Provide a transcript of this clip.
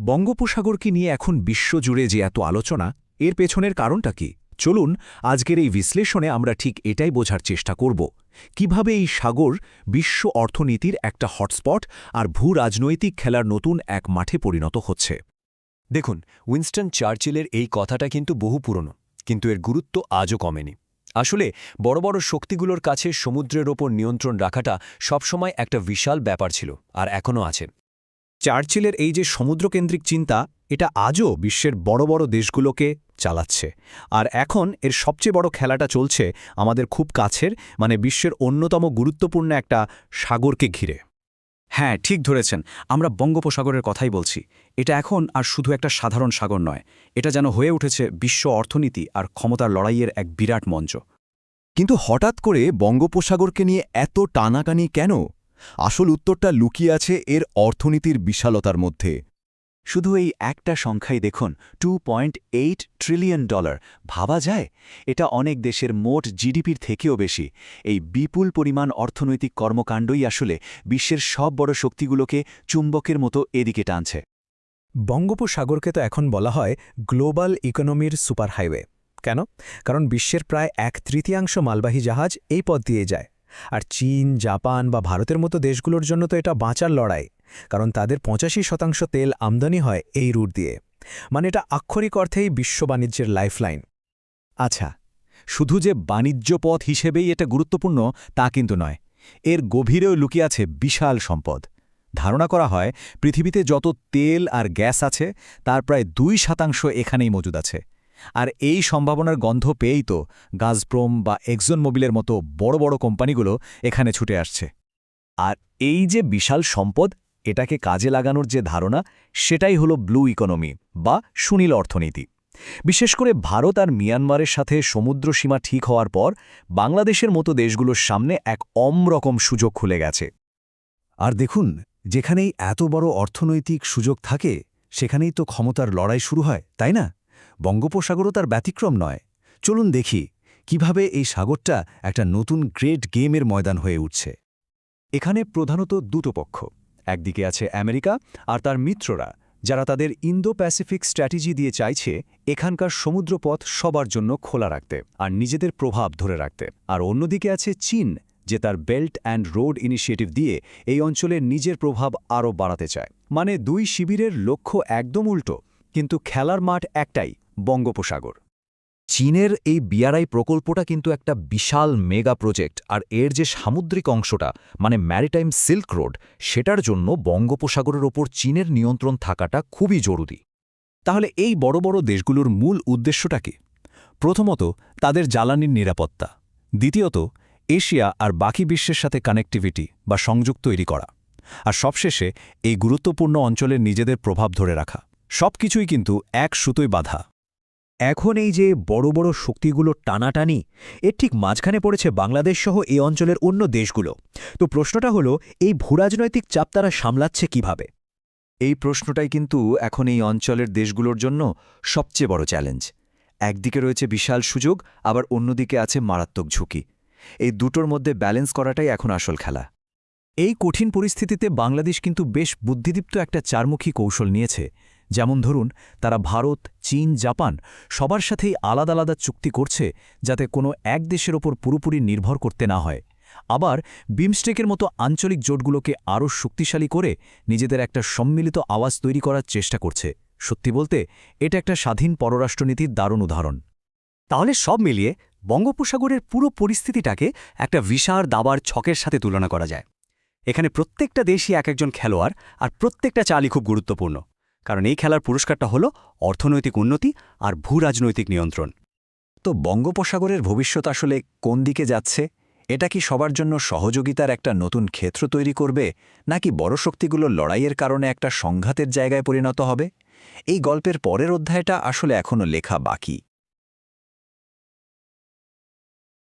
বঙ্গোপসাগরকে নিয়ে এখন বিশ্বজুড়ে যে এত আলোচনা এর পেছনের কারণটা কি? চলুন আজকের এই বিশ্লেষণে আমরা ঠিক এটাই বোঝার চেষ্টা করব কিভাবে এই সাগর বিশ্ব অর্থনীতির একটা হটস্পট আর ভূ-রাজনৈতিক খেলার নতুন এক মাঠে পরিণত হচ্ছে। দেখুন, উইনস্টন চার্চিলের এই কথাটা কিন্তু বহু পুরনো, কিন্তু এর গুরুত্ব আজও কমেনি। আসলে বড় বড় শক্তিগুলোর কাছে সমুদ্রের ওপর নিয়ন্ত্রণ রাখাটা সবসময় একটা বিশাল ব্যাপার ছিল, আর এখনও আছে। চার্চিলের এই যে সমুদ্রকেন্দ্রিক চিন্তা, এটা আজও বিশ্বের বড় বড় দেশগুলোকে চালাচ্ছে। আর এখন এর সবচেয়ে বড় খেলাটা চলছে আমাদের খুব কাছের, মানে বিশ্বের অন্যতম গুরুত্বপূর্ণ একটা সাগরকে ঘিরে। হ্যাঁ, ঠিক ধরেছেন, আমরা বঙ্গোপসাগরের কথাই বলছি। এটা এখন আর শুধু একটা সাধারণ সাগর নয়, এটা যেন হয়ে উঠেছে বিশ্ব অর্থনীতি আর ক্ষমতার লড়াইয়ের এক বিরাট মঞ্চ। কিন্তু হঠাৎ করে বঙ্গোপসাগরকে নিয়ে এত টানাটানি কেন? আসল উত্তরটা লুকিয়ে আছে এর অর্থনীতির বিশালতার মধ্যে। শুধু এই একটা সংখ্যাই দেখুন, $2.8 ট্রিলিয়ন। ভাবা যায়? এটা অনেক দেশের মোট জিডিপির থেকেও বেশি। এই বিপুল পরিমাণ অর্থনৈতিক কর্মকাণ্ডই আসলে বিশ্বের সব বড় শক্তিগুলোকে চুম্বকের মতো এদিকে টানছে। বঙ্গোপসাগরকে তো এখন বলা হয় গ্লোবাল ইকোনমির সুপারহাইওয়ে। কেন? কারণ বিশ্বের প্রায় 1/3 মালবাহী জাহাজ এই পথ দিয়ে যায়। আর চীন, জাপান বা ভারতের মতো দেশগুলোর জন্য তো এটা বাঁচার লড়াই, কারণ তাদের 85% তেল আমদানি হয় এই রুট দিয়ে। মানে এটা আক্ষরিক অর্থেই বিশ্ব বাণিজ্যের লাইফলাইন। আচ্ছা, শুধু যে বাণিজ্য পথ হিসেবেই এটা গুরুত্বপূর্ণ তা কিন্তু নয়, এর গভীরেও লুকিয়ে আছে বিশাল সম্পদ। ধারণা করা হয় পৃথিবীতে যত তেল আর গ্যাস আছে তার প্রায় 2% এখানেই মজুদ আছে। আর এই সম্ভাবনার গন্ধ পেয়েই তো গাজপ্রম বা এক্সন মোবিলের মতো বড় বড় কোম্পানিগুলো এখানে ছুটে আসছে। আর এই যে বিশাল সম্পদ, এটাকে কাজে লাগানোর যে ধারণা, সেটাই হলো ব্লু ইকোনমি বা সুনীল অর্থনীতি। বিশেষ করে ভারত আর মিয়ানমারের সাথে সমুদ্র সীমা ঠিক হওয়ার পর বাংলাদেশের মতো দেশগুলোর সামনে এক অন্যরকম সুযোগ খুলে গেছে। আর দেখুন, যেখানেই এত বড় অর্থনৈতিক সুযোগ থাকে সেখানেই তো ক্ষমতার লড়াই শুরু হয়, তাই না? বঙ্গোপসাগরও তার ব্যতিক্রম নয়। চলুন দেখি কিভাবে এই সাগরটা একটা নতুন গ্রেট গেমের ময়দান হয়ে উঠছে। এখানে প্রধানত দুটো পক্ষ। একদিকে আছে আমেরিকা আর তার মিত্ররা, যারা তাদের ইন্দো প্যাসিফিক স্ট্র্যাটেজি দিয়ে চাইছে এখানকার সমুদ্রপথ সবার জন্য খোলা রাখতে আর নিজেদের প্রভাব ধরে রাখতে। আর অন্যদিকে আছে চীন, যে তার বেল্ট অ্যান্ড রোড ইনিশিয়েটিভ দিয়ে এই অঞ্চলের নিজের প্রভাব আরও বাড়াতে চায়। মানে দুই শিবিরের লক্ষ্য একদম উল্টো, কিন্তু খেলার মাঠ একটাই, বঙ্গোপসাগর। চীনের এই বিআরআই প্রকল্পটা কিন্তু একটা বিশাল মেগা প্রজেক্ট, আর এর যে সামুদ্রিক অংশটা, মানে ম্যারিটাইম সিল্ক রোড, সেটার জন্য বঙ্গোপসাগরের ওপর চীনের নিয়ন্ত্রণ থাকাটা খুবই জরুরি। তাহলে এই বড় বড় দেশগুলোর মূল উদ্দেশ্যটা কি? প্রথমত, তাদের জ্বালানির নিরাপত্তা। দ্বিতীয়ত, এশিয়া আর বাকি বিশ্বের সাথে কানেক্টিভিটি বা সংযোগ তৈরি করা। আর সবশেষে এই গুরুত্বপূর্ণ অঞ্চলের নিজেদের প্রভাব ধরে রাখা। সবকিছুই কিন্তু এক সুতোয় বাঁধা। এখন এই যে বড় বড় শক্তিগুলোর টানাটানি, এর ঠিক মাঝখানে পড়েছে বাংলাদেশ সহ এই অঞ্চলের অন্য দেশগুলো। তো প্রশ্নটা হলো, এই ভূরাজনৈতিক চাপ তারা সামলাচ্ছে কিভাবে? এই প্রশ্নটাই কিন্তু এখন এই অঞ্চলের দেশগুলোর জন্য সবচেয়ে বড় চ্যালেঞ্জ। একদিকে রয়েছে বিশাল সুযোগ, আবার অন্যদিকে আছে মারাত্মক ঝুঁকি। এই দুটোর মধ্যে ব্যালেন্স করাটাই এখন আসল খেলা। এই কঠিন পরিস্থিতিতে বাংলাদেশ কিন্তু বেশ বুদ্ধিদীপ্ত একটা চারমুখী কৌশল নিয়েছে। যেমন ধরুন, তারা ভারত, চীন, জাপান সবার সাথেই আলাদা আলাদা চুক্তি করছে, যাতে কোনো এক দেশের ওপর পুরোপুরি নির্ভর করতে না হয়। আবার বিমস্টেকের মতো আঞ্চলিক জোটগুলোকে আরও শক্তিশালী করে নিজেদের একটা সম্মিলিত আওয়াজ তৈরি করার চেষ্টা করছে। সত্যি বলতে এটা একটা স্বাধীন পররাষ্ট্রনীতির দারুণ উদাহরণ। তাহলে সব মিলিয়ে বঙ্গোপসাগরের পুরো পরিস্থিতিটাকে একটা বিশাল দাবার ছকের সাথে তুলনা করা যায়। এখানে প্রত্যেকটা দেশই এক একজন খেলোয়াড়, আর প্রত্যেকটা চালই খুব গুরুত্বপূর্ণ, কারণ এই খেলার পুরস্কারটা হলো অর্থনৈতিক উন্নতি আর ভূরাজনৈতিক নিয়ন্ত্রণ। তো বঙ্গোপসাগরের ভবিষ্যৎ আসলে কোন দিকে যাচ্ছে? এটা কি সবার জন্য সহযোগিতার একটা নতুন ক্ষেত্র তৈরি করবে, নাকি বড় শক্তিগুলোর লড়াইয়ের কারণে একটা সংঘাতের জায়গায় পরিণত হবে? এই গল্পের পরের অধ্যায়টা আসলে এখনও লেখা বাকি।